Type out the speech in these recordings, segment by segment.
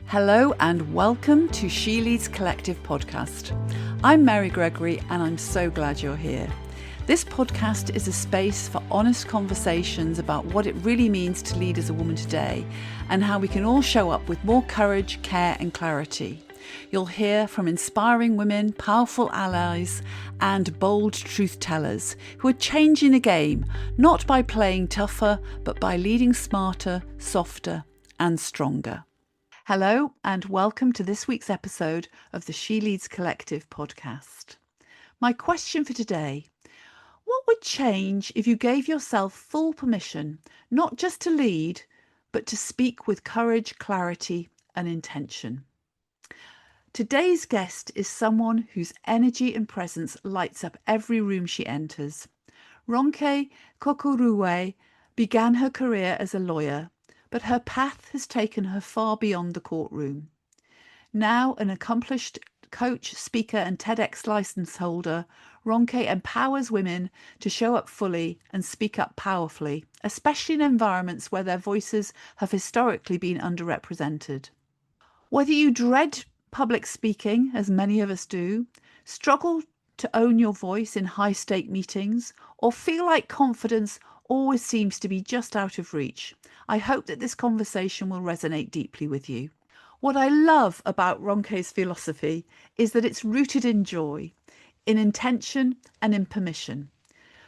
Hello and welcome to She Leads Collective podcast. I'm Mary Gregory and I'm so glad you're here. This podcast is a space for honest conversations about what it really means to lead as a woman today and how we can all show up with more courage, care and clarity. You'll hear from inspiring women, powerful allies and bold truth tellers who are changing the game, not by playing tougher, but by leading smarter, softer and stronger. Hello and welcome to this week's episode of the She Leads Collective podcast. My question for today: what would change if you gave yourself full permission, not just to lead, but to speak with courage, clarity and intention? Today's guest is someone whose energy and presence lights up every room she enters. Ronke Kokoruwe began her career as a lawyer, but her path has taken her far beyond the courtroom. Now an accomplished coach, speaker and TEDx license holder, Ronke empowers women to show up fully and speak up powerfully, especially in environments where their voices have historically been underrepresented. Whether you dread public speaking, as many of us do, struggle to own your voice in high-stake meetings, or feel like confidence always seems to be just out of reach, I hope that this conversation will resonate deeply with you. What I love about Ronke's philosophy is that it's rooted in joy, in intention and in permission.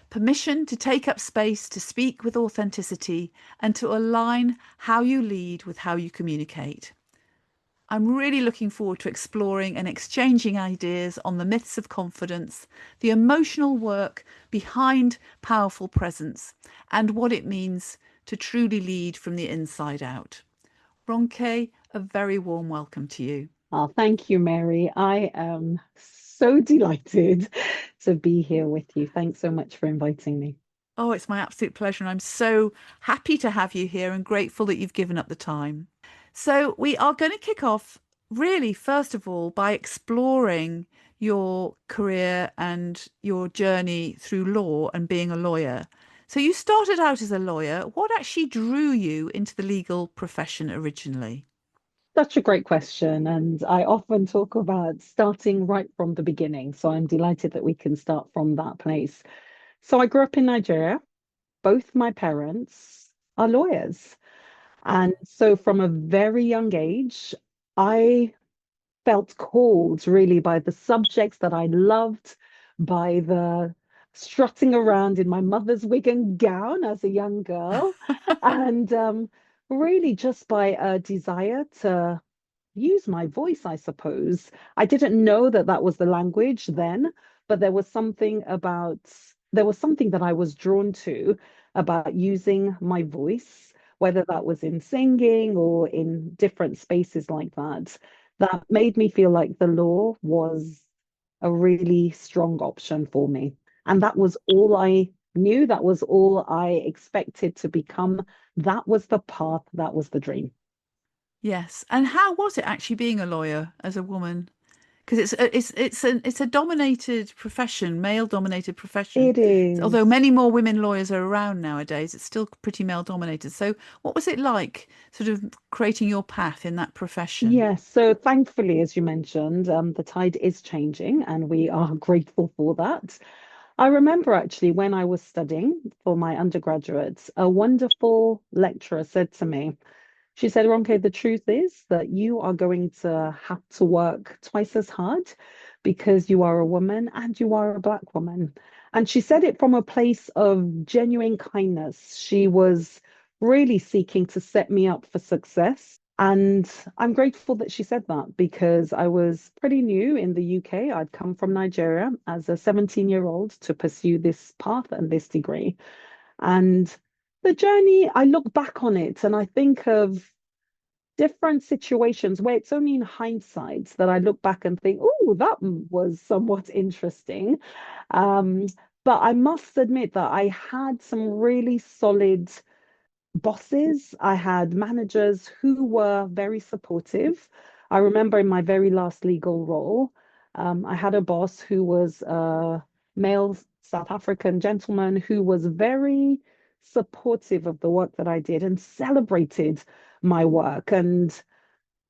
Permission to take up space, to speak with authenticity and to align how you lead with how you communicate. I'm really looking forward to exploring and exchanging ideas on the myths of confidence, the emotional work behind powerful presence, and what it means to truly lead from the inside out. Ronke, a very warm welcome to you. Oh, thank you, Mary. I am so delighted to be here with you. Thanks so much for inviting me. Oh, it's my absolute pleasure. And I'm so happy to have you here and grateful that you've given up the time. So we are going to kick off really, first of all, by exploring your career and your journey through law and being a lawyer. So you started out as a lawyer. What actually drew you into the legal profession originally? Such a great question. And I often talk about starting right from the beginning. So I'm delighted that we can start from that place. So I grew up in Nigeria. Both my parents are lawyers. And so from a very young age, I felt called really by the subjects that I loved, by the strutting around in my mother's wig and gown as a young girl, and really just by a desire to use my voice, I suppose. I didn't know that that was the language then, but there was something that I was drawn to about using my voice, whether that was in singing or in different spaces like that, that made me feel like the law was a really strong option for me. And that was all I knew, that was all I expected to become. That was the path, that was the dream. Yes. And how was it actually being a lawyer as a woman? Because it's a dominated profession, male dominated profession. It is. Although many more women lawyers are around nowadays, it's still pretty male dominated. So what was it like sort of creating your path in that profession? Yes, so thankfully, as you mentioned, the tide is changing and we are grateful for that. I remember actually when I was studying for my undergraduates, a wonderful lecturer said to me, she said, Ronke, the truth is that you are going to have to work twice as hard because you are a woman and you are a Black woman. And she said it from a place of genuine kindness. She was really seeking to set me up for success. And I'm grateful that she said that because I was pretty new in the UK. I'd come from Nigeria as a 17-year-old to pursue this path and this degree. And the journey, I look back on it and I think of different situations where it's only in hindsight that I look back and think, oh, that was somewhat interesting. Um, but I must admit that I had some really solid bosses. I had managers who were very supportive. I remember in my very last legal role, I had a boss who was a male South African gentleman who was very supportive of the work that I did and celebrated my work. And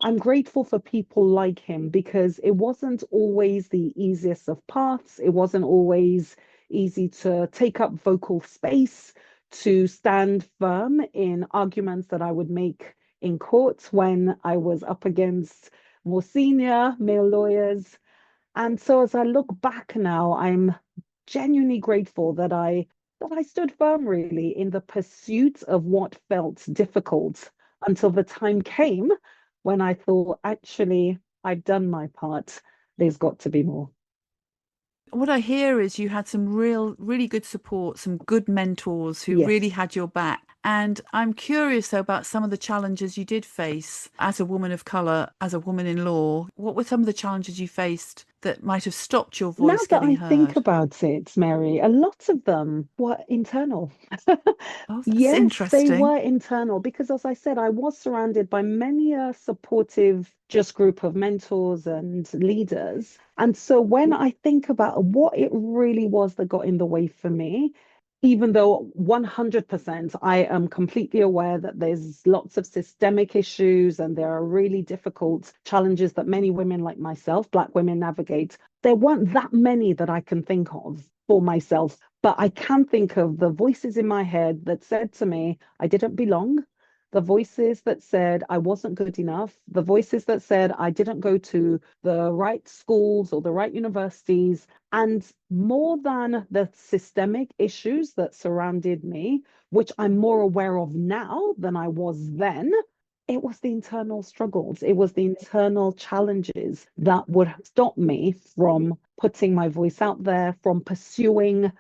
I'm grateful for people like him because it wasn't always the easiest of paths. It wasn't always easy to take up vocal space, to stand firm in arguments that I would make in court when I was up against more senior male lawyers. And so as I look back now, I'm genuinely grateful that I stood firm really in the pursuit of what felt difficult until the time came when I thought, actually, I've done my part. There's got to be more. What I hear is you had some really good support, some good mentors who really Yes. had your back. And I'm curious though about some of the challenges you did face as a woman of colour, as a woman in law. What were some of the challenges you faced that might have stopped your Now voice that getting I think heard? about it, Mary, a lot of them were internal. Oh, that's Yes, they interesting. were internal because, as I said, I was surrounded by many a supportive just group of mentors and leaders. And so when I think about what it really was that got in the way for me, even though 100% I am completely aware that there's lots of systemic issues and there are really difficult challenges that many women like myself, Black women, navigate, there weren't that many that I can think of for myself. But I can think of the voices in my head that said to me, I didn't belong. The voices that said I wasn't good enough. The voices that said I didn't go to the right schools or the right universities. And more than the systemic issues that surrounded me, which I'm more aware of now than I was then, it was the internal struggles, it was the internal challenges that would stop me from putting my voice out there, from pursuing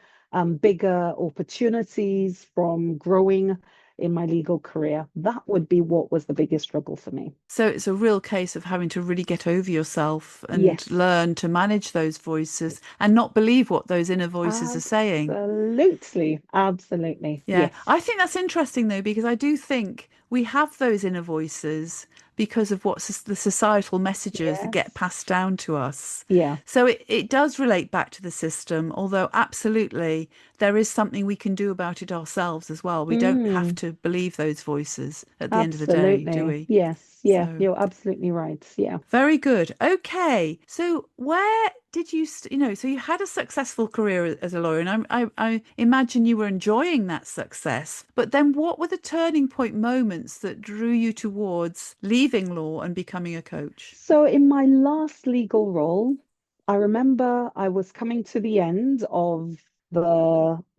bigger opportunities, from growing in my legal career. That would be what was the biggest struggle for me. So it's a real case of having to really get over yourself and Yes, learn to manage those voices and not believe what those inner voices are saying. absolutely. Absolutely. Yeah, Yes. I think that's interesting though, because I do think we have those inner voices because of what the societal messages that get Yes. passed down to us. Yeah. So it does relate back to the system, although absolutely there is something we can do about it ourselves as well. We don't have Mm. to believe those voices at the end of the day, do Absolutely. we? Yes. Yeah. So. You're absolutely right. Yeah. Very good. Okay. So where did you, so you had a successful career as a lawyer, and I imagine you were enjoying that success. But then what were the turning point moments that drew you towards leaving law and becoming a coach? So, in my last legal role, I remember I was coming to the end of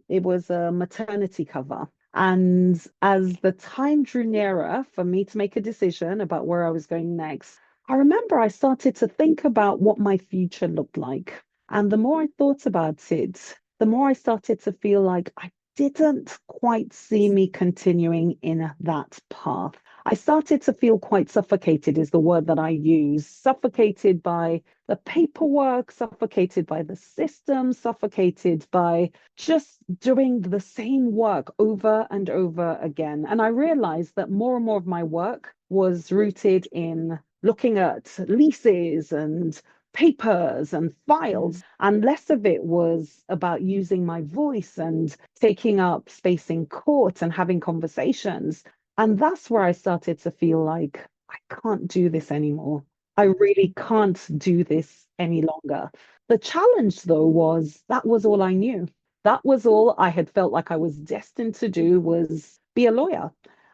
it was a maternity cover. And as the time drew nearer for me to make a decision about where I was going next, I remember I started to think about what my future looked like. And the more I thought about it, the more I started to feel like I didn't quite see me continuing in that path. I started to feel quite suffocated, is the word that I use. Suffocated by the paperwork, suffocated by the system, suffocated by just doing the same work over and over again. And I realized that more and more of my work was rooted in looking at leases and papers and Mm. files, and less of it was about using my voice and taking up space in court and having conversations. And that's where I started to feel like I can't do this anymore. I really can't do this any longer. The challenge, though, was that was all I knew. That was all I had felt like I was destined to do was be a lawyer.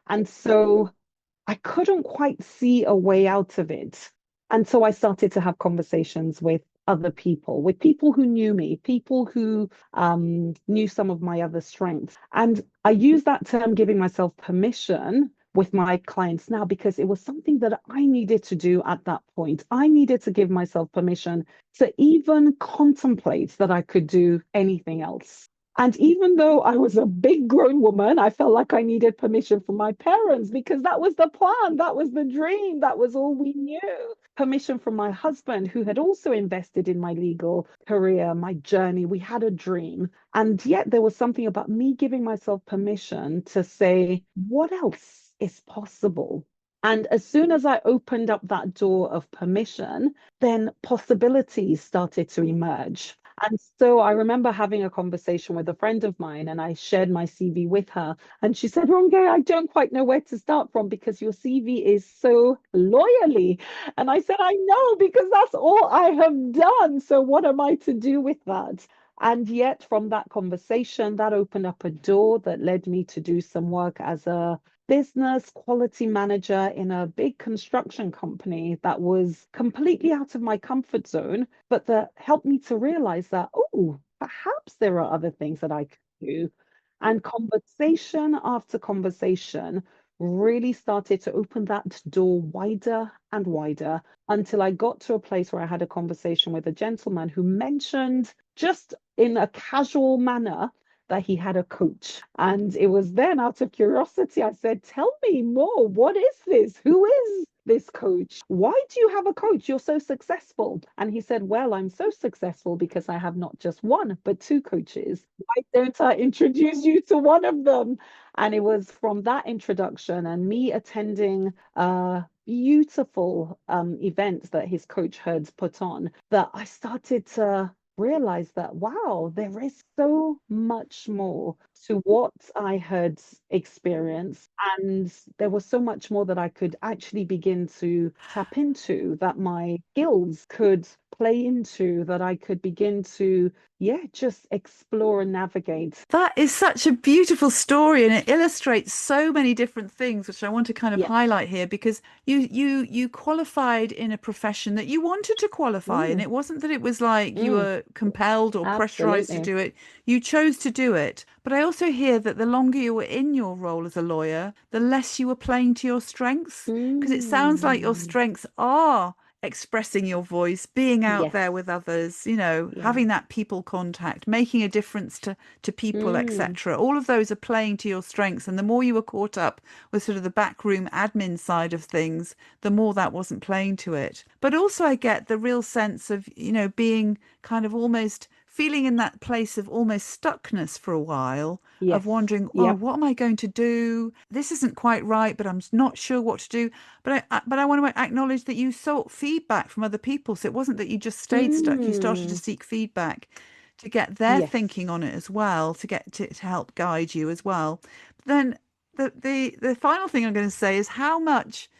And so I couldn't quite see a way out of it. And so I started to have conversations with other people, with people who knew me, people who knew some of my other strengths. And I use that term, giving myself permission with my clients now, because it was something that I needed to do at that point. I needed to give myself permission to even contemplate that I could do anything else. And even though I was a big grown woman, I felt like I needed permission from my parents because that was the plan, that was the dream, that was all we knew. Permission from my husband, who had also invested in my legal career, my journey. We had a dream. And yet there was something about me giving myself permission to say, what else is possible? And as soon as I opened up that door of permission, then possibilities started to emerge. And so I remember having a conversation with a friend of mine, and I shared my CV with her. And she said, Ronke, I don't quite know where to start from because your CV is so loyally. And I said, I know, because that's all I have done. So what am I to do with that? And yet, from that conversation, that opened up a door that led me to do some work as a business quality manager in a big construction company that was completely out of my comfort zone, but that helped me to realize that, oh, perhaps there are other things that I could do. And conversation after conversation really started to open that door wider and wider until I got to a place where I had a conversation with a gentleman who mentioned, just in a casual manner, that he had a coach. And it was then, out of curiosity, I said, tell me more. What is this? Who is this coach? Why do you have a coach? You're so successful. And he said, well, I'm so successful because I have not just one, but two coaches. Why don't I introduce you to one of them? And it was from that introduction and me attending a beautiful event that his coach had put on that I started to realized that, wow, there is so much more to what I had experienced. And there was so much more that I could actually begin to tap into, that my skills could play into, that I could begin to, yeah, just explore and navigate. That is such a beautiful story, and it illustrates so many different things, which I want to kind of Yeah. highlight here because you qualified in a profession that you wanted to qualify, and Mm, it wasn't that it was like you mm, were compelled or pressurized to absolutely. do it. You chose to do it. But I also hear that the longer you were in your role as a lawyer, the less you were playing to your strengths, because it sounds like your Mm, strengths are expressing your voice, being out there yes. with others, Yeah. having that people contact, making a difference to people, Mm, etc. All of those are playing to your strengths. And the more you were caught up with sort of the backroom admin side of things, the more that wasn't playing to it. But also I get the real sense of, being kind of almost feeling in that place of almost stuckness for a while, of yes. wondering, oh, Yep. what am I going to do? This isn't quite right, but I'm not sure what to do. But I want to acknowledge that you sought feedback from other people. So it wasn't that you just stayed stuck. You started to Mm, seek feedback to get their thinking yes. on it as well, to get to help guide you as well. But then the final thing I'm going to say is how much,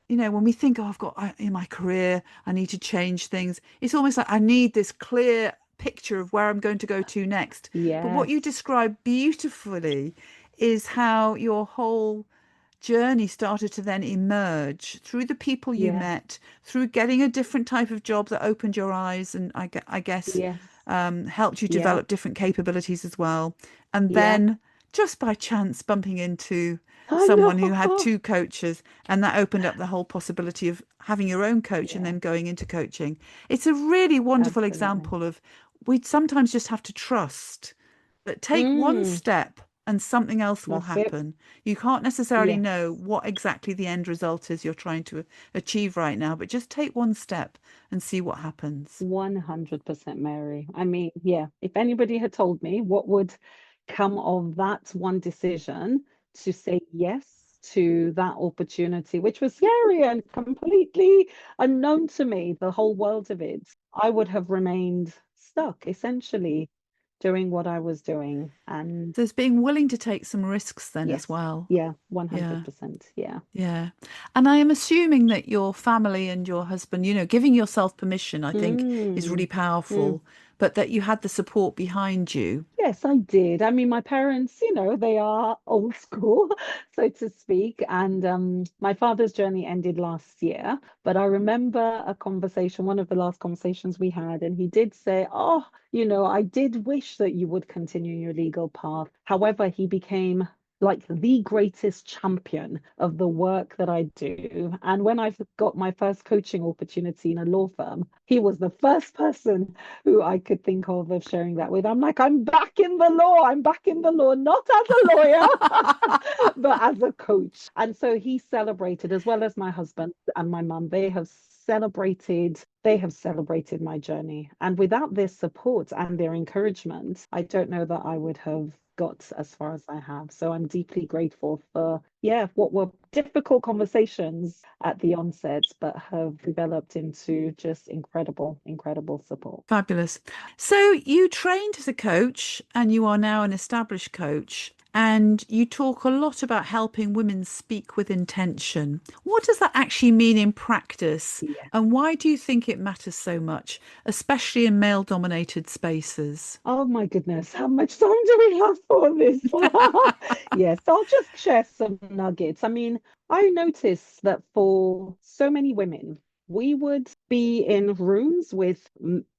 when we think, oh, in my career, I need to change things. It's almost like I need this clear picture of where I'm going to go to next. But what you Yes. describe beautifully is how your whole journey started to then emerge through the people you Yes. met, through getting a different type of job that opened your eyes and I guess Yes. helped you Yeah. develop different capabilities as well. And Yeah. then just by chance bumping into I someone who had know. two coaches, and that opened up the whole possibility of having your own coach and Yeah. then going into coaching. It's a really wonderful Absolutely. example of we sometimes just have to trust that take one Mm, step and something else will that's it. happen. You can't necessarily Yes. know what exactly the end result is you're trying to achieve right now, but just take one step and see what happens. 100% Mary. I mean, yeah, if anybody had told me what would come of that one decision to say yes to that opportunity, which was scary and completely unknown to me, the whole world of it, I would have remained stuck essentially doing what I was doing. And So it's being willing to take some risks then as yes, well. yeah, Yeah. 100%. Yeah. Yeah. And I am assuming that your family and your husband, giving yourself permission, I think is really Mm, mm. powerful, but that you had the support behind you. Yes, I did. I mean, my parents, they are old school, so to speak. And my father's journey ended last year, but I remember a conversation, one of the last conversations we had, and he did say, "Oh, I did wish that you would continue your legal path." However, he became like the greatest champion of the work that I do. And when I got my first coaching opportunity in a law firm, he was the first person who I could think of sharing that with. I'm like, I'm back in the law. I'm back in the law, not as a lawyer, but as a coach. And so he celebrated, as well as my husband and my mum. They have they have celebrated my journey. And without their support and their encouragement, I don't know that I would have got as far as I have. So I'm deeply grateful for, yeah, what were difficult conversations at the onset, but have developed into just incredible, incredible support. Fabulous. So you trained as a coach and you are now an established coach. And you talk a lot about helping women speak with intention. What does that actually mean in practice? Yeah. And why do you think it matters so much, especially in male-dominated spaces? Oh my goodness, how much time do we have for this? Yes, I'll just share some nuggets. I mean, I noticed that for so many women, we would be in rooms with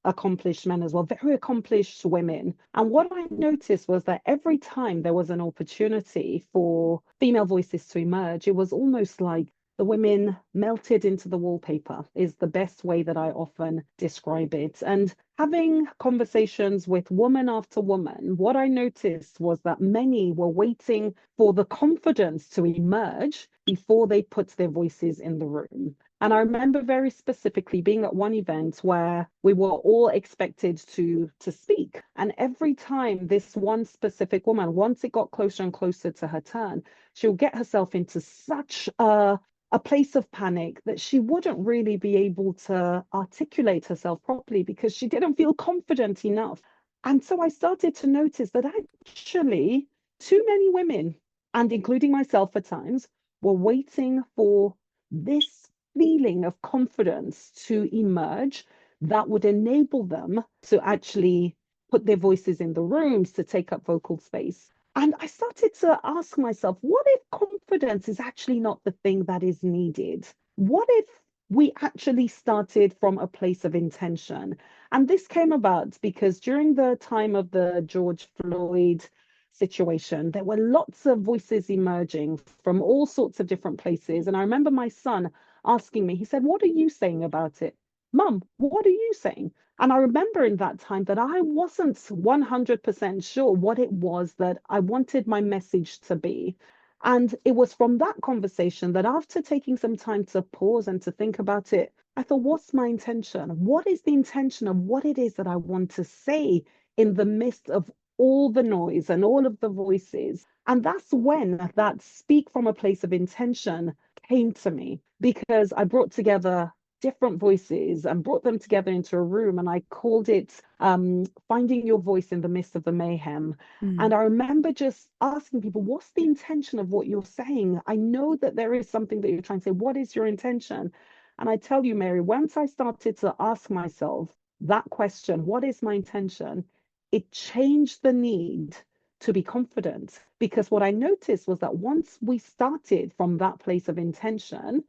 accomplished men as well, very accomplished women. And what I noticed was that every time there was an opportunity for female voices to emerge, it was almost like the women melted into the wallpaper, is the best way that I often describe it. And having conversations with woman after woman, what I noticed was that many were waiting for the confidence to emerge before they put their voices in the room. And I remember very specifically being at one event where we were all expected to speak. And every time this one specific woman, once it got closer and closer to her turn, she'll get herself into such a place of panic that she wouldn't really be able to articulate herself properly because she didn't feel confident enough. And so I started to notice that actually too many women, and including myself at times, were waiting for this feeling of confidence to emerge that would enable them to actually put their voices in the rooms, to take up vocal space. And I started to ask myself, what if confidence is actually not the thing that is needed? What if we actually started from a place of intention? And this came about because during the time of the George Floyd situation, there were lots of voices emerging from all sorts of different places. And I remember my son asking me, he said, "What are you saying about it? Mum, what are you saying?" And I remember in that time that I wasn't 100% sure what it was that I wanted my message to be. And it was from that conversation that after taking some time to pause and to think about it, I thought, what's my intention? What is the intention of what it is that I want to say in the midst of all the noise and all of the voices? And that's when that speak from a place of intention came to me, because I brought together different voices and brought them together into a room, and I called it finding your voice in the midst of the mayhem. And I remember just asking people, what's the intention of what you're saying? I know that there is something that you're trying to say. What is your intention? And I tell you, Mary, once I started to ask myself that question, what is my intention, it changed the need to be confident. Because what I noticed was that once we started from that place of intention,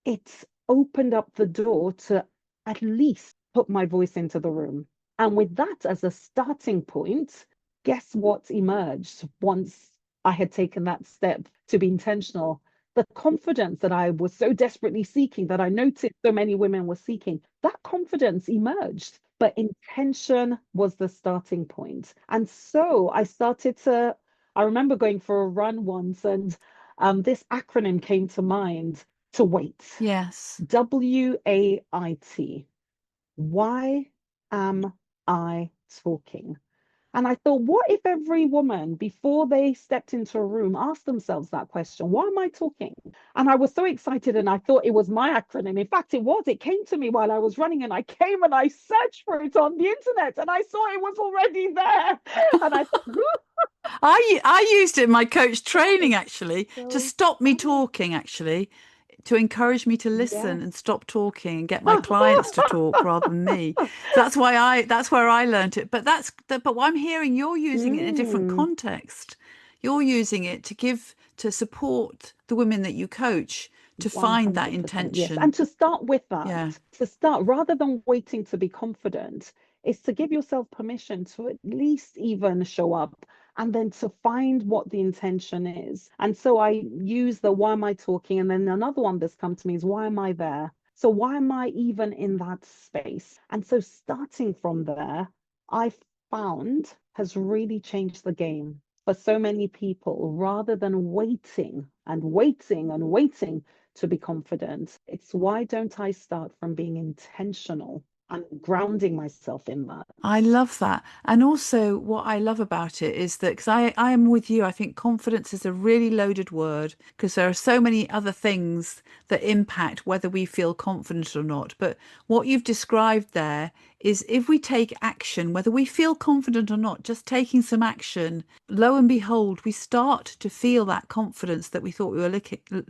it's opened up the door to at least put my voice into the room. And with that as a starting point, guess what emerged once I had taken that step to be intentional? The confidence that I was so desperately seeking, that I noticed so many women were seeking, that confidence emerged. But intention was the starting point. And so I remember going for a run once, and this acronym came to mind: to wait. Yes. WAIT. Why am I talking? And I thought, what if every woman, before they stepped into a room, asked themselves that question? Why am I talking? And I was so excited, and I thought it was my acronym. In fact, it was. It came to me while I was running, and I came and I searched for it on the internet, and I saw it was already there. And I thought, I used it in my coach training actually to so stop me funny. talking, actually, to encourage me to listen Yes. and stop talking and get my clients to talk rather than me. So that's where I learned it. But what I'm hearing, you're using it in a different Mm. context. You're using it to support the women that you coach to find that 100%, yes. And intention. to start with that, Yeah. to start rather than waiting to be confident, is to give yourself permission to at least even show up, and then to find what the intention is. And so I use the why am I talking? And then another one that's come to me is why am I there? So why am I even in that space? And so starting from there, I found has really changed the game for so many people. Rather than waiting and waiting and waiting to be confident. It's why don't I start from being intentional and grounding myself in that? I love that. And also, what I love about it is that, because I am with you, I think confidence is a really loaded word because there are so many other things that impact whether we feel confident or not. But what you've described there is if we take action, whether we feel confident or not, just taking some action, lo and behold, we start to feel that confidence that we thought we were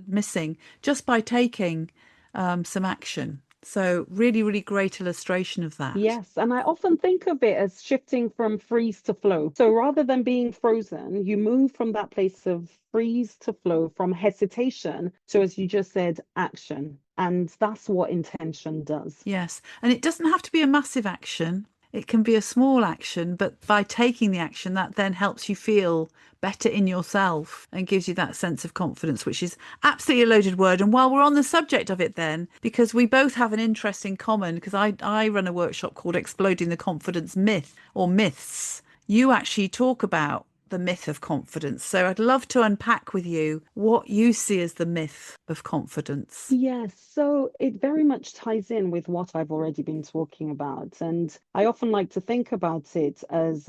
missing just by taking some action. So really, really great illustration of that. Yes, and I often think of it as shifting from freeze to flow. So rather than being frozen, you move from that place of freeze to flow, from hesitation to, as you just said, action. And that's what intention does. Yes. And it doesn't have to be a massive action. It can be a small action, but by taking the action, that then helps you feel better in yourself and gives you that sense of confidence, which is absolutely a loaded word. And while we're on the subject of it, then, because we both have an interest in common, because I run a workshop called Exploding the Confidence Myth or Myths, you actually talk about the myth of confidence. So I'd love to unpack with you what you see as the myth of confidence. Yes, so it very much ties in with what I've already been talking about. And I often like to think about it as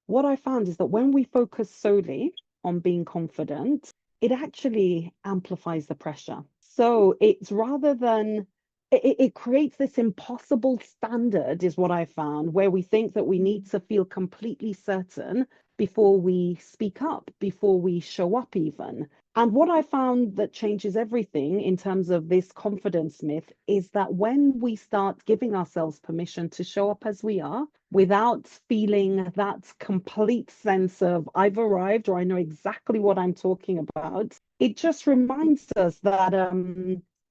what I found is that when we focus solely on being confident, it actually amplifies the pressure. So it's rather than it creates this impossible standard, is what I found, where we think that we need to feel completely certain before we speak up, before we show up, even. And what I found that changes everything in terms of this confidence myth is that when we start giving ourselves permission to show up as we are without feeling that complete sense of I've arrived or I know exactly what I'm talking about, it just reminds us that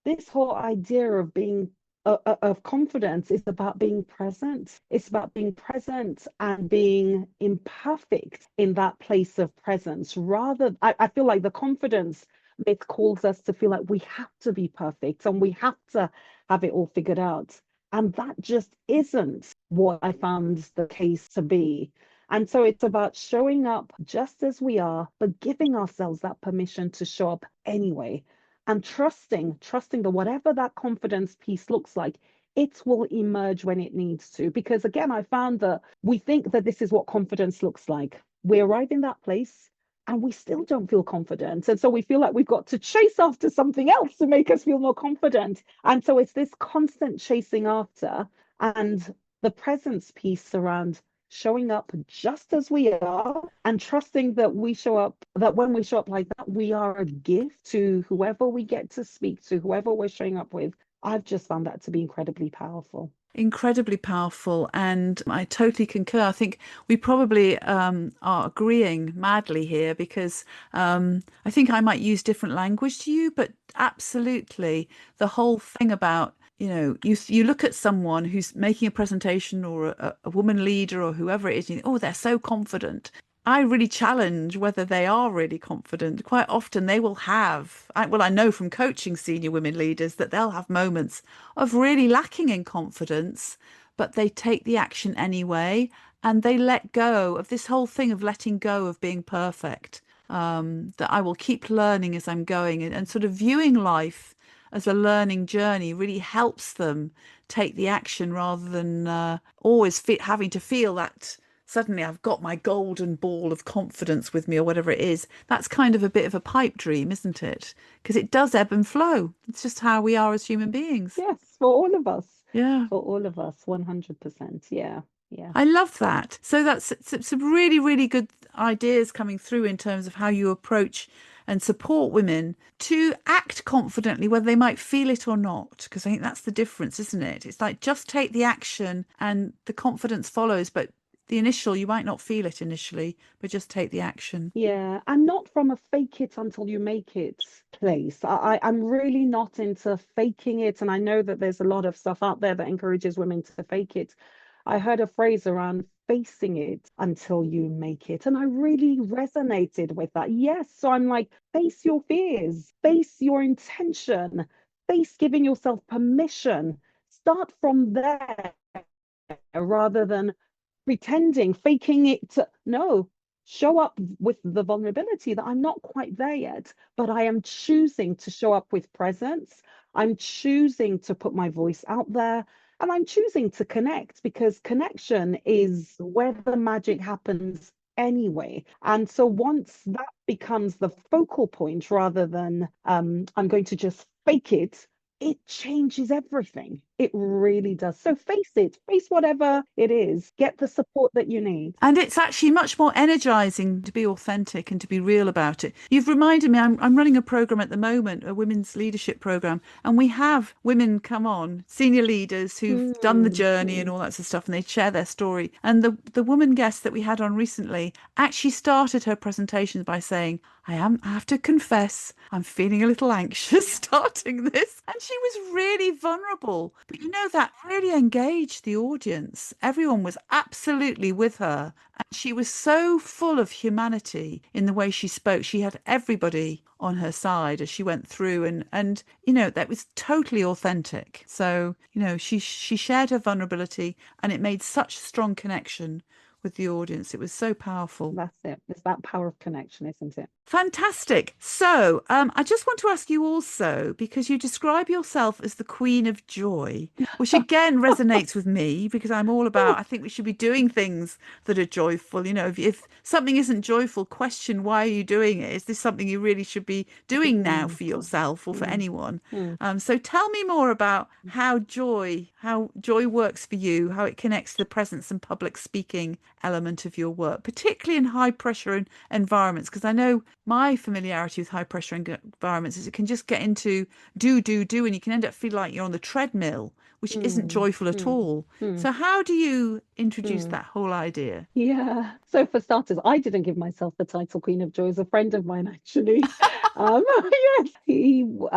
this whole idea of being of confidence is about being present. It's about being present and being imperfect in that place of presence. I feel like the confidence myth calls us to feel like we have to be perfect and we have to have it all figured out. And that just isn't what I found the case to be. And so it's about showing up just as we are, but giving ourselves that permission to show up anyway and trusting that whatever that confidence piece looks like, it will emerge when it needs to. Because again, I found that we think that this is what confidence looks like. We arrive in that place and we still don't feel confident. And so we feel like we've got to chase after something else to make us feel more confident. And so it's this constant chasing after, and the presence piece around showing up just as we are and trusting that when we show up like that, we are a gift to whoever we get to speak to, whoever we're showing up with. I've just found that to be incredibly powerful. Incredibly powerful, and I totally concur. I think we probably are agreeing madly here because I think I might use different language to you, but absolutely the whole thing about you look at someone who's making a presentation or a woman leader or whoever it is, and you think, oh, they're so confident. I really challenge whether they are really confident. Quite often they will I know from coaching senior women leaders that they'll have moments of really lacking in confidence, but they take the action anyway and they let go of this whole thing of letting go of being perfect. That I will keep learning as I'm going, and sort of viewing life as a learning journey really helps them take the action rather than always having to feel that suddenly I've got my golden ball of confidence with me or whatever it is. That's kind of a bit of a pipe dream, isn't it? Because it does ebb and flow. It's just how we are as human beings. Yes, for all of us. Yeah. For all of us, 100%. Yeah. Yeah. I love that. So that's some really, really good ideas coming through in terms of how you approach and support women to act confidently, whether they might feel it or not. Because I think that's the difference, isn't it? It's like just take the action and the confidence follows, but you might not feel it initially, but just take the action. Yeah, and not from a fake it until you make it place. I'm really not into faking it. And I know that there's a lot of stuff out there that encourages women to fake it. I heard a phrase around facing it until you make it. And I really resonated with that. Yes. So I'm like, face your fears, face your intention, face giving yourself permission. Start from there rather than pretending, faking it. No, show up with the vulnerability that I'm not quite there yet, but I am choosing to show up with presence. I'm choosing to put my voice out there. And I'm choosing to connect because connection is where the magic happens anyway. And so once that becomes the focal point rather than I'm going to just fake it changes everything. It really does. So face it, face whatever it is, get the support that you need. And it's actually much more energizing to be authentic and to be real about it. You've reminded me, I'm running a program at the moment, a women's leadership program, and we have women come on, senior leaders who've done the Mm, journey and mm, all that sort of stuff, and they share their story. And the woman guest that we had on recently actually started her presentation by saying, I have to confess, I'm feeling a little anxious starting this. And she was really vulnerable. But you know, that really engaged the audience. Everyone was absolutely with her. And she was so full of humanity in the way she spoke. She had everybody on her side as she went through and you know, that was totally authentic. So, you know, she shared her vulnerability and it made such a strong connection with the audience. It was so powerful. that's it. It's that power of connection, isn't it? Fantastic. So, I just want to ask you also, because you describe yourself as the Queen of Joy, which again resonates with me because I'm all about, I think we should be doing things that are joyful. You know, if something isn't joyful, question why are you doing it? Is this something you really should be doing now Mm, for yourself or for mm, anyone? mm. So tell me more about how joy works for you, how it connects to the presence and public speaking element of your work, particularly in high pressure environments, because I know my familiarity with high pressure environments is it can just get into do, and you can end up feeling like you're on the treadmill, which isn't Mm, joyful at mm, all. mm, So how do you introduce mm. that whole idea? Yeah. So for starters, I didn't give myself the title Queen of Joy. It's a friend of mine actually. Yes,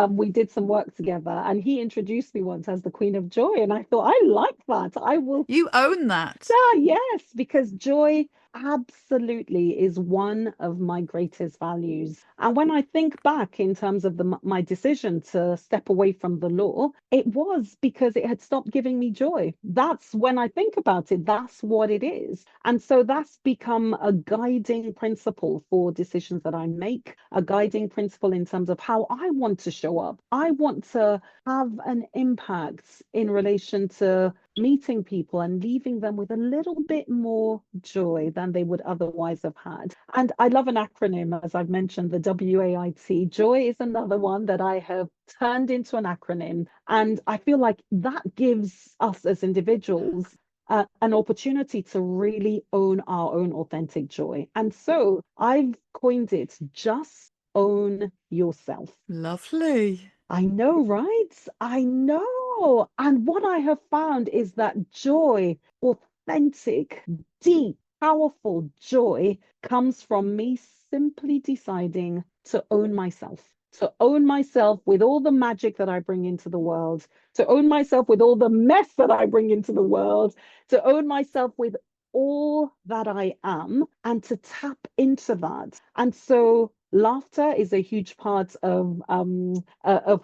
we did some work together, and he introduced me once as the Queen of Joy, and I thought I like that. I will. You own that. Yes, because joy absolutely is one of my greatest values. And when I think back in terms of my decision to step away from the law, it was because it had stopped giving me joy. That's when I think about it, that's what it is. And so that's become a guiding principle for decisions that I make, a guiding principle in terms of how I want to show up. I want to have an impact in relation to meeting people and leaving them with a little bit more joy than they would otherwise have had. And I love an acronym, as I've mentioned, the WAIT. Joy is another one that I have turned into an acronym. And I feel like that gives us as individuals an opportunity to really own our own authentic joy. And so I've coined it just own yourself. Lovely. I know, right? I know. And what I have found is that joy, authentic, deep, powerful joy comes from me simply deciding to own myself, to own myself with all the magic that I bring into the world, to own myself with all the mess that I bring into the world, to own myself with all that I am, and to tap into that. And so laughter is a huge part of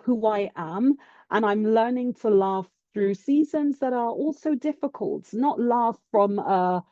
who I am, and I'm learning to laugh through seasons that are also difficult. Not laugh from a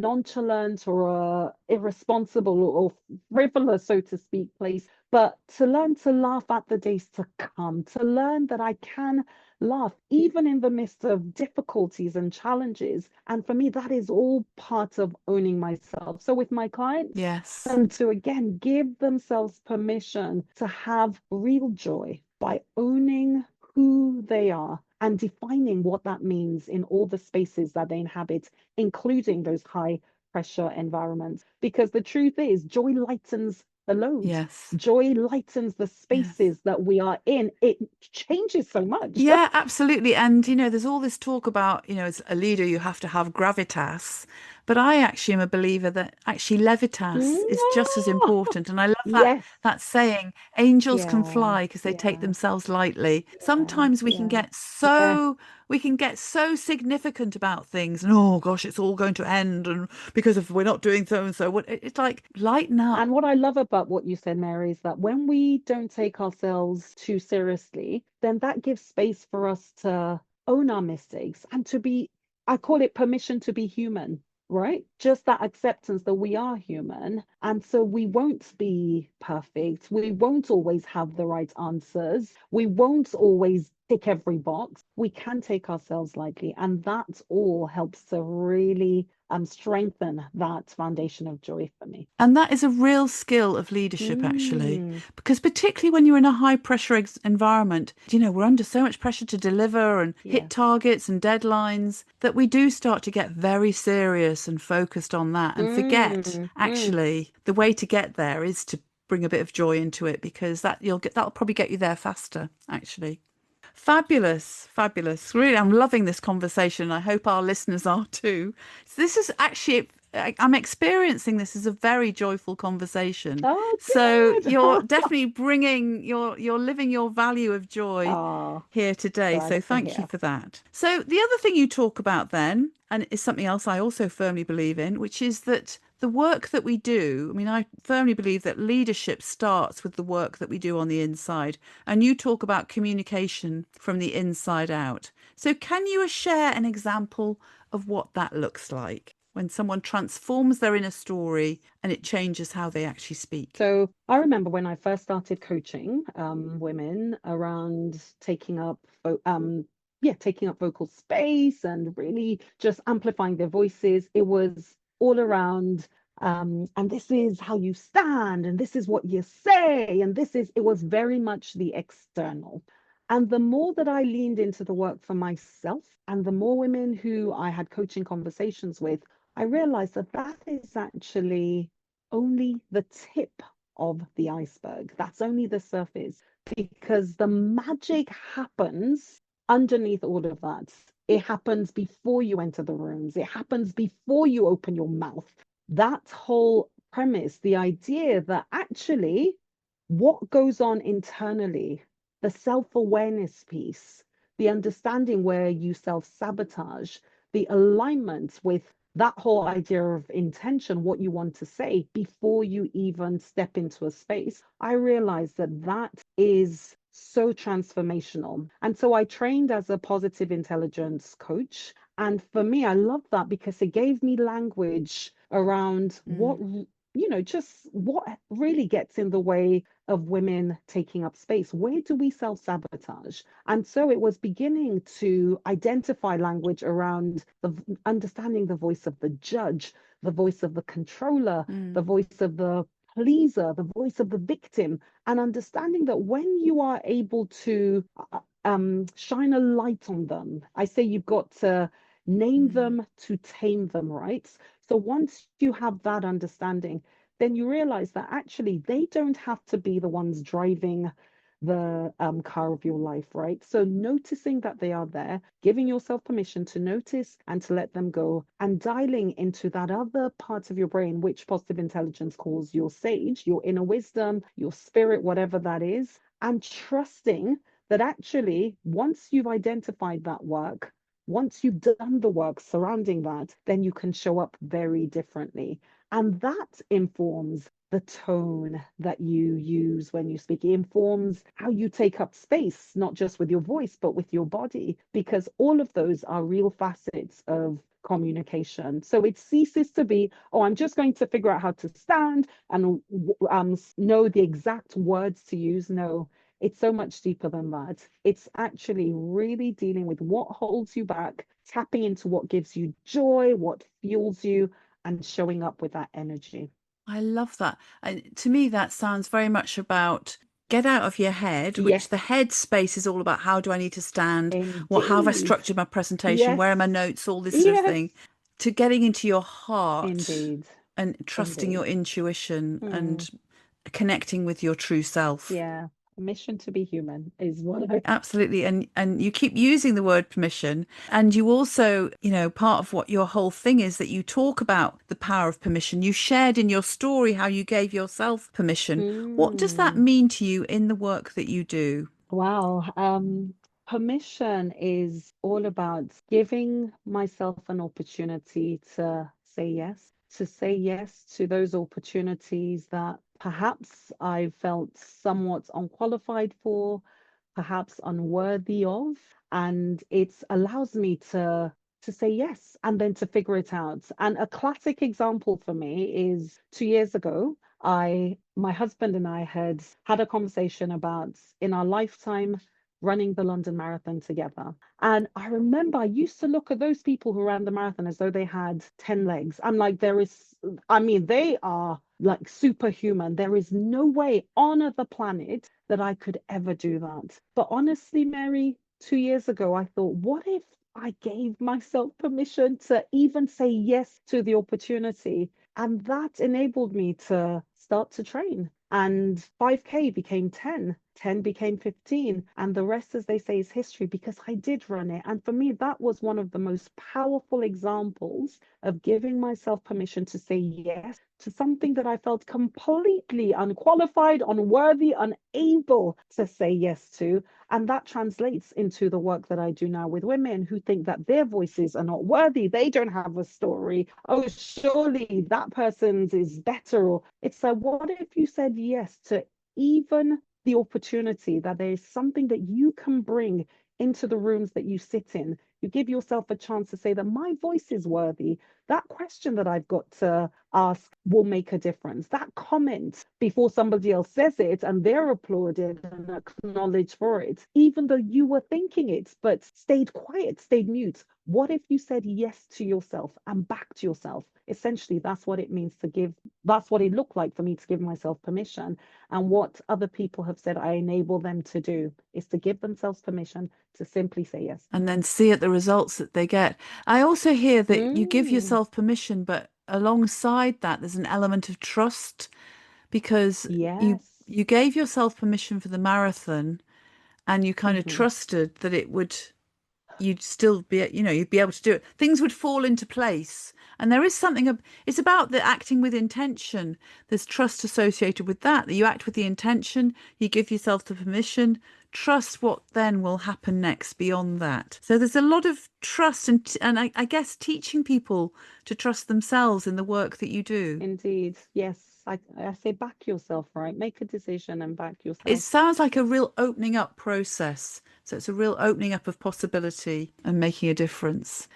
nonchalant or a irresponsible or frivolous, so to speak, place, but to learn to laugh at the days to come. To learn that I can laugh even in the midst of difficulties and challenges. And for me, that is all part of owning myself. So with my clients, Yes. them to again give themselves permission to have real joy by owning who they are and defining what that means in all the spaces that they inhabit, including those high pressure environments. Because the truth is, joy lightens the load. Yes. Joy lightens the Yes. spaces that we are in. It changes so much. Yeah, absolutely. And, you know, there's all this talk about, you know, as a leader, you have to have gravitas. But I actually am a believer that actually levitas is just as important. And I love Yes. that saying, angels can Yeah. fly because they take Yeah. themselves lightly. Yeah. Sometimes Yeah. Yeah. we can get so significant about things and oh gosh, it's all going to end and because if we're not doing so and so, what it's like lighten up. And what I love about what you said, Mary, is that when we don't take ourselves too seriously, then that gives space for us to own our mistakes and to be, I call it permission to be human, right? Just that acceptance that we are human. And so we won't be perfect. We won't always have the right answers. We won't always tick every box. We can take ourselves lightly. And that all helps to really strengthen that foundation of joy for me. And that is a real skill of leadership, actually, Mm, because particularly when you're in a high pressure environment, we're under so much pressure to deliver and hit yeah. targets and deadlines that we do start to get very serious and focused on that and forget Mm. actually the way to get there is to bring a bit of joy into it, because that'll probably get you there faster, actually. Fabulous, fabulous. Really, I'm loving this conversation. I hope our listeners are too. So this is actually, I'm experiencing this as a very joyful conversation. Oh, So good. you're definitely you're living your value of joy Oh, here today. glad So to thank you hear. for that. So the other thing you talk about then, and is something else I also firmly believe in, which is that the work that we do, I mean, I firmly believe that leadership starts with the work that we do on the inside. And you talk about communication from the inside out. So can you share an example of what that looks like when someone transforms their inner story and it changes how they actually speak? So I remember when I first started coaching women around taking up vocal space and really just amplifying their voices. It was all around and this is how you stand, and this is what you say, and it was very much the external. And the more that I leaned into the work for myself, and the more women who I had coaching conversations with, I realized that that is actually only the tip of the iceberg. That's only the surface, because the magic happens underneath all of that. It happens before you enter the rooms, it happens before you open your mouth. That whole premise, the idea that actually what goes on internally, the self awareness piece, the understanding where you self sabotage, the alignment with that whole idea of intention, what you want to say before you even step into a space, I realized that that is so transformational. And so I trained as a positive intelligence coach. And for me, I love that because it gave me language around Mm. just what really gets in the way of women taking up space. Where do we self sabotage? And so it was beginning to identify language around understanding the voice of the judge, the voice of the controller, the Mm. voice of the pleaser, the voice of the victim, and understanding that when you are able to shine a light on them, I say you've got to name Mm. them to tame them, right? So once you have that understanding, then you realize that actually they don't have to be the ones driving the car of your life, right? So noticing that they are there, giving yourself permission to notice and to let them go, and dialing into that other part of your brain, which positive intelligence calls your sage, your inner wisdom, your spirit, whatever that is, and trusting that actually once you've identified that work, once you've done the work surrounding that, then you can show up very differently. And that informs the tone that you use when you speak. It informs how you take up space, not just with your voice, but with your body, because all of those are real facets of communication. So it ceases to be, oh, I'm just going to figure out how to stand and know the exact words to use. No, it's so much deeper than that. It's actually really dealing with what holds you back, tapping into what gives you joy, what fuels you, and showing up with that energy. I love that. And to me, that sounds very much about get out of your head, which the Yes, head space is all about how do I need to stand? How have I indeed. structured my presentation? Where are my Yes, notes? All this sort of yes, thing. To getting into your heart indeed, and trusting indeed. your intuition Hmm. and connecting with your true self. Yeah, permission to be human is what I. Absolutely. And you keep using the word permission. And you also, part of what your whole thing is that you talk about the power of permission. You shared in your story how you gave yourself permission. What does that Mm. mean to you in the work that you do? Wow. Permission is all about giving myself an opportunity to say yes to those opportunities that perhaps I felt somewhat unqualified for, perhaps unworthy of. And it allows me to to say yes and then to figure it out. And a classic example for me is 2 years ago, my husband and I had a conversation about in our lifetime running the London Marathon together. And I remember I used to look at those people who ran the marathon as though they had 10 legs. I'm like, I mean, they are like superhuman. There is no way on the planet that I could ever do that. But honestly, Mary, 2 years ago, I thought, what if I gave myself permission to even say yes to the opportunity? And that enabled me to start to train. And 5K became 10, 10 became 15. And the rest, as they say, is history because I did run it. And for me, that was one of the most powerful examples of giving myself permission to say yes to something that I felt completely unqualified, unworthy, unable to say yes to. And that translates into the work that I do now with women who think that their voices are not worthy. They don't have a story. Oh, surely that person's is better. Or it's like, what if you said yes to even the opportunity that there is something that you can bring into the rooms that you sit in? You give yourself a chance to say that my voice is worthy. That question that I've got to ask will make a difference. That comment before somebody else says it and they're applauded and acknowledged for it, even though you were thinking it, but stayed quiet, stayed mute. What if you said yes to yourself and backed yourself? Essentially, that's what it means to give. That's what it looked like for me to give myself permission. And what other people have said I enable them to do is to give themselves permission to simply say yes. And then see at the results that they get. I also hear that you give Mm, yourself permission, but alongside that, there's an element of trust because yes. you gave yourself permission for the marathon and you kind of Mhm. trusted that it would you'd still be, you'd be able to do it. Things would fall into place. And there is something, it's about the acting with intention. There's trust associated with that you act with the intention, you give yourself the permission, trust what then will happen next beyond that. So there's a lot of trust and I guess teaching people to trust themselves in the work that you do. Indeed. Yes. I say back yourself, right? Make a decision and back It yourself. sounds like a real opening up process. So it's a real opening up of possibility and making a difference.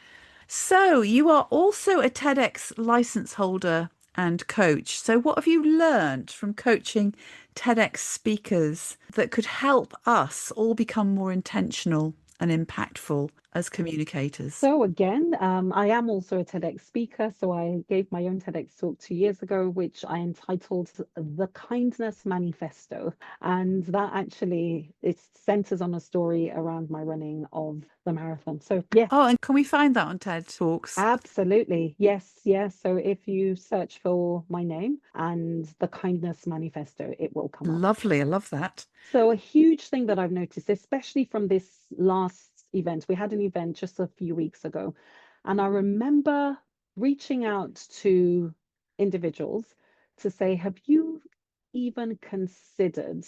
So, you are also a TEDx license holder and coach. So, what have you learned from coaching TEDx speakers that could help us all become more intentional and impactful as communicators? So again, I am also a TEDx speaker. So I gave my own TEDx talk 2 years ago, which I entitled The Kindness Manifesto. And that actually it centers on a story around my running of the marathon. So yes, Oh, and can we find that on TED Talks? absolutely. Yes, yes. So if you search for my name and The Kindness Manifesto, it will come up. Lovely. I love that. So a huge thing that I've noticed, especially from this last event, we had an event just a few weeks ago, and I remember reaching out to individuals to say, have you even considered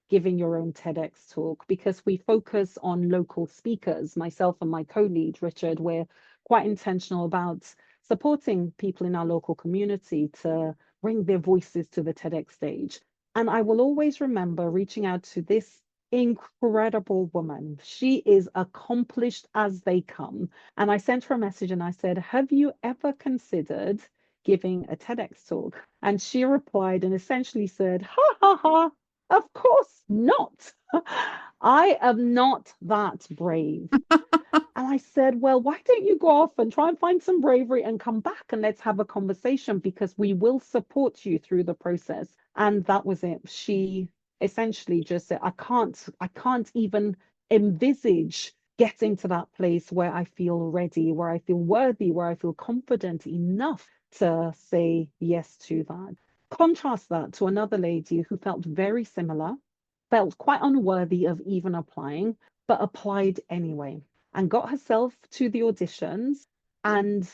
giving your own TEDx talk? Because we focus on local speakers, myself and my co-lead, Richard, we're quite intentional about supporting people in our local community to bring their voices to the TEDx stage. And I will always remember reaching out to this incredible woman. She is accomplished as they come. And I sent her a message and I said, have you ever considered giving a TEDx talk? And she replied and essentially said, ha ha ha, of course not. I am not that brave. And I said, well, why don't you go off and try and find some bravery and come back and let's have a conversation because we will support you through the process. And that was it. She essentially just said, I can't even envisage getting to that place where I feel ready, where I feel worthy, where I feel confident enough to say yes to that. Contrast that to another lady who felt very similar, felt quite unworthy of even applying, but applied anyway and got herself to the auditions and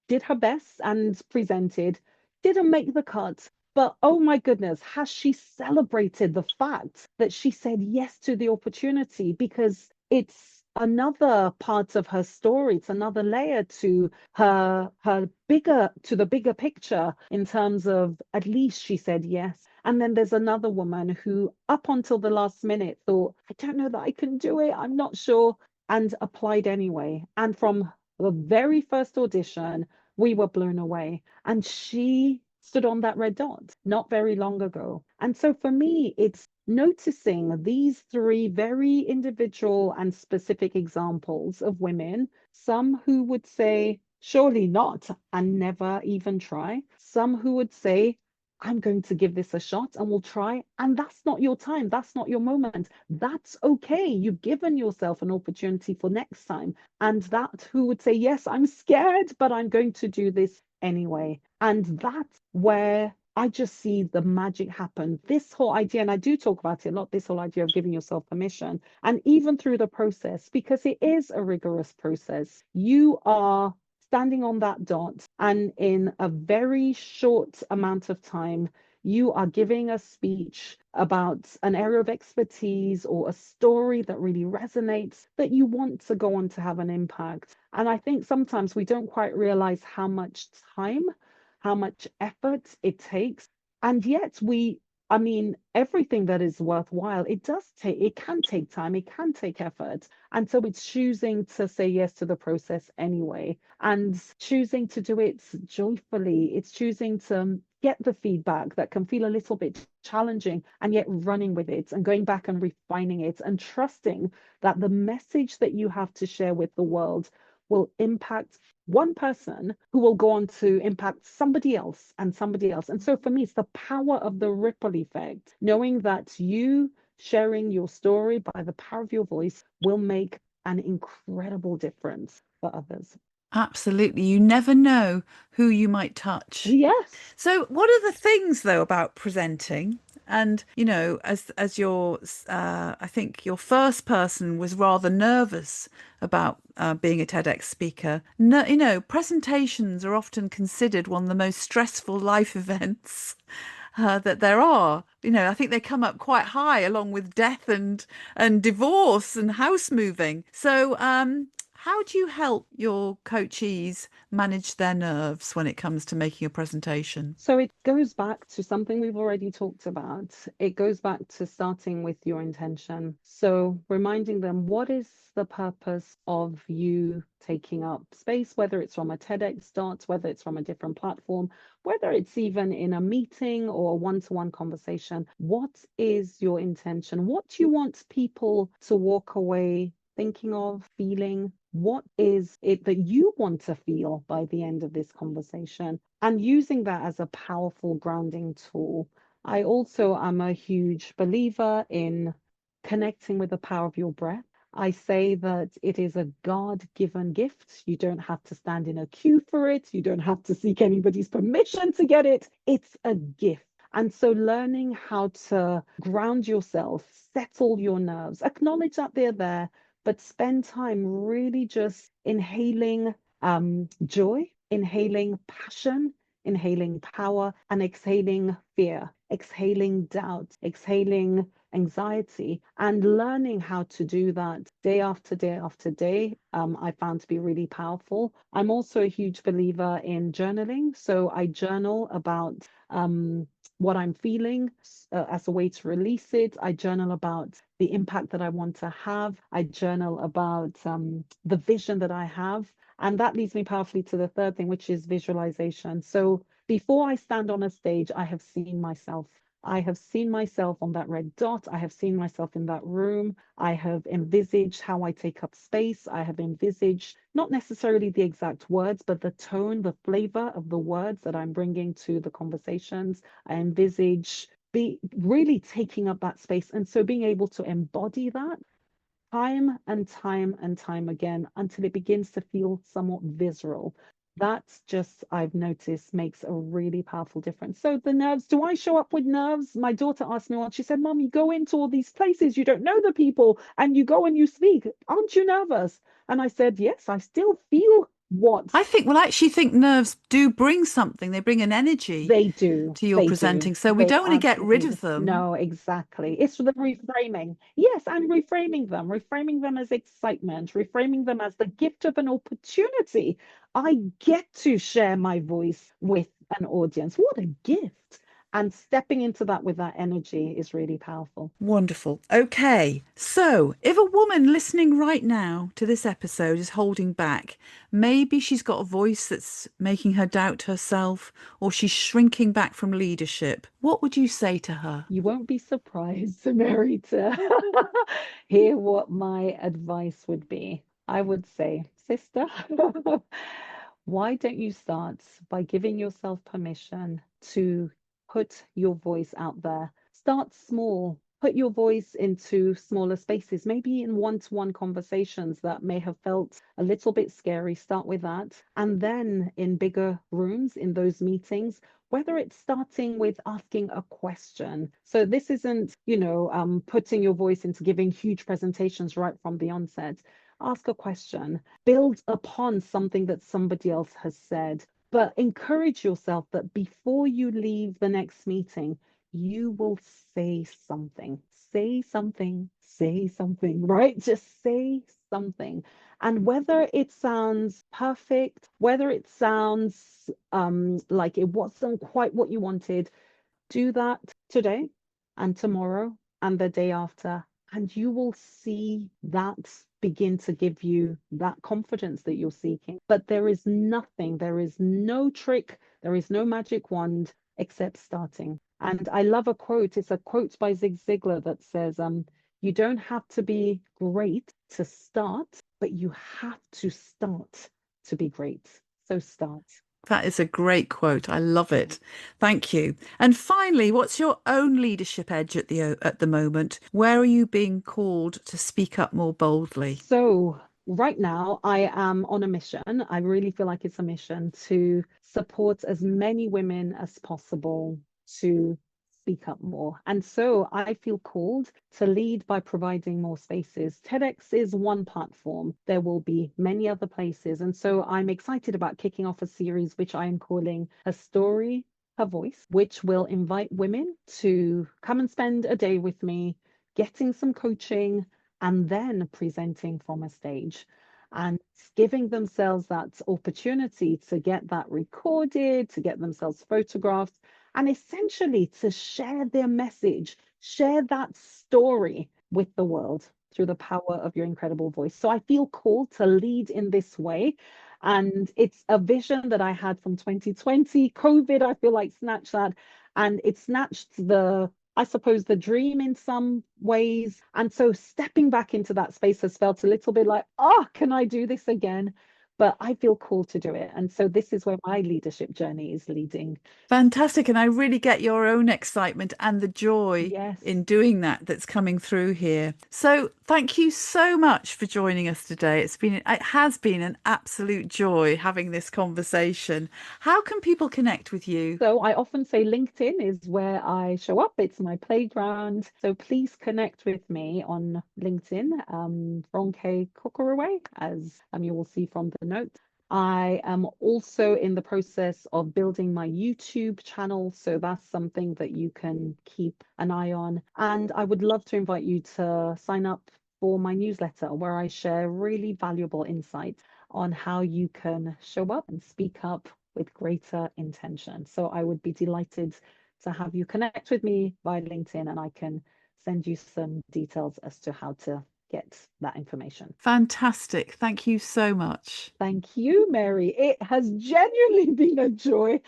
did her best and presented, didn't make the cut. But oh my goodness, has she celebrated the fact that she said yes to the opportunity because it's another part of her story. It's another layer to the bigger picture in terms of at least she said yes. And then there's another woman who, up until the last minute, thought, I don't know that I can do it. I'm not sure, and applied anyway. And from The very first audition, we were blown away. And she stood on that red dot not very long ago. And so for me, it's noticing these three very individual and specific examples of women, some who would say, surely not, and never even try, some who would say, I'm going to give this a shot and we'll try. And that's not your time. That's not your moment. That's okay. You've given yourself an opportunity for next time. And that who would say, yes, I'm scared, but I'm going to do this anyway. And that's where I just see the magic happen. This whole idea, and I do talk about it a lot, this whole idea of giving yourself permission. And even through the process, because it is a rigorous process, you are standing on that dot, and in a very short amount of time, you are giving a speech about an area of expertise or a story that really resonates, that you want to go on to have an impact. And I think sometimes we don't quite realize how much time, how much effort it takes. And yet I mean, everything that is worthwhile, it can take time, it can take effort. And so it's choosing to say yes to the process anyway, and choosing to do it joyfully. It's choosing to get the feedback that can feel a little bit challenging, and yet running with it and going back and refining it and trusting that the message that you have to share with the world will impact one person who will go on to impact somebody else and somebody else. And so for me, it's the power of the ripple effect, knowing that you sharing your story by the power of your voice will make an incredible difference for others. Absolutely. You never know who you might touch. Yes. So, what are the things though about presenting? And as your, I think your first person was rather nervous about being a TEDx speaker. No, presentations are often considered one of the most stressful life events that there are. I think they come up quite high, along with death and divorce and house moving. So, how do you help your coachees manage their nerves when it comes to making a presentation? So it goes back to something we've already talked about. It goes back to starting with your intention. So reminding them, what is the purpose of you taking up space, whether it's from a TEDx start, whether it's from a different platform, whether it's even in a meeting or a one-to-one conversation. What is your intention? What do you want people to walk away thinking of, feeling? What is it that you want to feel by the end of this conversation? And using that as a powerful grounding tool. I also am a huge believer in connecting with the power of your breath. I say that it is a God-given gift. You don't have to stand in a queue for it. You don't have to seek anybody's permission to get it. It's a gift. And so learning how to ground yourself, settle your nerves, acknowledge that they're there, but spend time really just inhaling joy, inhaling passion, inhaling power, and exhaling fear, exhaling doubt, exhaling anxiety, and learning how to do that day after day after day, I found to be really powerful. I'm also a huge believer in journaling. So I journal about what I'm feeling as a way to release it. I journal about the impact that I want to have. I journal about the vision that I have. And that leads me powerfully to the third thing, which is visualization. So before I stand on a stage, I have seen myself. I have seen myself on that red dot. I have seen myself in that room. I have envisaged how I take up space. I have envisaged not necessarily the exact words, but the tone, the flavor of the words that I'm bringing to the conversations. I envisage be really taking up that space. And so being able to embody that time and time and time again until it begins to feel somewhat visceral. That's just, I've noticed, makes a really powerful difference. So the nerves, do I show up with nerves? My daughter asked me once, she said, Mom, you go into all these places, you don't know the people, and you go and you speak. Aren't you nervous? And I said, yes, I still feel what Well, I actually think nerves do bring something. They bring an energy they do. to your They do. presenting. So we They don't want to get rid absolutely do. of them. No, exactly. It's the reframing. Yes, and reframing them as excitement, reframing them as the gift of an opportunity. I get to share my voice with an audience. What a gift. And stepping into that with that energy is really powerful. Wonderful. Okay, so if a woman listening right now to this episode is holding back, maybe she's got a voice that's making her doubt herself, or she's shrinking back from leadership, what would you say to her? You won't be surprised, Mary, to hear what my advice would be. I would say, sister, why don't you start by giving yourself permission to put your voice out there? Start small. Put your voice into smaller spaces, maybe in one-to-one conversations that may have felt a little bit scary. Start with that. And then in bigger rooms, in those meetings, whether it's starting with asking a question. So this isn't, putting your voice into giving huge presentations right from the onset. Ask a question, build upon something that somebody else has said, but encourage yourself that before you leave the next meeting, you will say something, say something, right? Just say something. And whether it sounds perfect, whether it sounds like it wasn't quite what you wanted, do that today and tomorrow and the day after, and you will see that begin to give you that confidence that you're seeking. But there is nothing, there is no trick, there is no magic wand except starting. And I love a quote. It's a quote by Zig Ziglar that says, you don't have to be great to start, but you have to start to be great. So start. That is a great quote. I love it. Thank you. And finally, what's your own leadership edge at the moment? Where are you being called to speak up more boldly? So right now, I am on a mission. I really feel like it's a mission to support as many women as possible to speak up more. And so I feel called to lead by providing more spaces. TEDx is one platform. There will be many other places. And so I'm excited about kicking off a series which I am calling A Story, Her Voice, which will invite women to come and spend a day with me, getting some coaching, and then presenting from a stage and giving themselves that opportunity to get that recorded, to get themselves photographed, and essentially to share their message, share that story with the world through the power of your incredible voice. So I feel called to lead in this way. And it's a vision that I had from 2020. COVID, I feel like snatched that. And it snatched I suppose, the dream in some ways. And so stepping back into that space has felt a little bit like, oh, can I do this again? But I feel called to do it. And so this is where my leadership journey is leading. Fantastic. And I really get your own excitement and the joy Yes. in doing that's coming through here. So thank you so much for joining us today. It has been an absolute joy having this conversation. How can people connect with you? So I often say LinkedIn is where I show up. It's my playground. So please connect with me on LinkedIn, Ronke Kokoruwe, as you will see from the notes. I am also in the process of building my YouTube channel, so that's something that you can keep an eye on. And I would love to invite you to sign up for my newsletter, where I share really valuable insights on how you can show up and speak up with greater intention. So I would be delighted to have you connect with me via LinkedIn, and I can send you some details as to how to get that information. Fantastic. Thank you so much. Thank you, Mary. It has genuinely been a joy.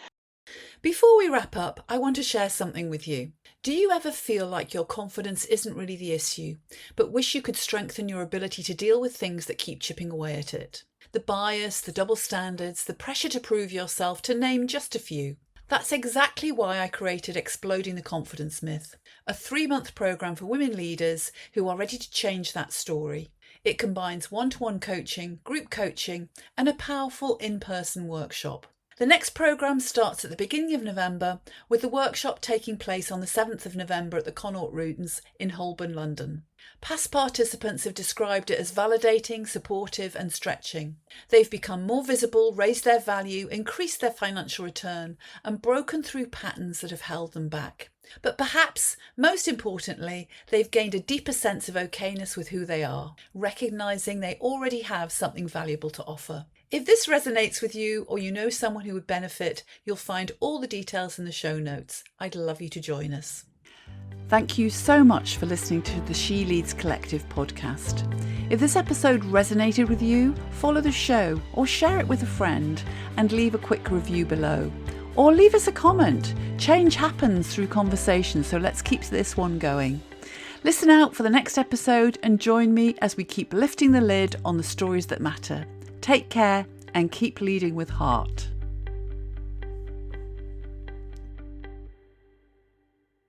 Before we wrap up, I want to share something with you. Do you ever feel like your confidence isn't really the issue, but wish you could strengthen your ability to deal with things that keep chipping away at it? The bias, the double standards, the pressure to prove yourself, to name just a few. That's exactly why I created Exploding the Confidence Myth, a 3-month programme for women leaders who are ready to change that story. It combines one-to-one coaching, group coaching, and a powerful in-person workshop. The next programme starts at the beginning of November, with the workshop taking place on the 7th of November at the Connaught Rooms in Holborn, London. Past participants have described it as validating, supportive and stretching. They've become more visible, raised their value, increased their financial return and broken through patterns that have held them back. But perhaps most importantly, they've gained a deeper sense of okayness with who they are, recognising they already have something valuable to offer. If this resonates with you, or you know someone who would benefit, you'll find all the details in the show notes. I'd love you to join us. Thank you so much for listening to the She Leads Collective podcast. If this episode resonated with you, follow the show or share it with a friend and leave a quick review below. Or leave us a comment. Change happens through conversation, so let's keep this one going. Listen out for the next episode and join me as we keep lifting the lid on the stories that matter. Take care and keep leading with heart.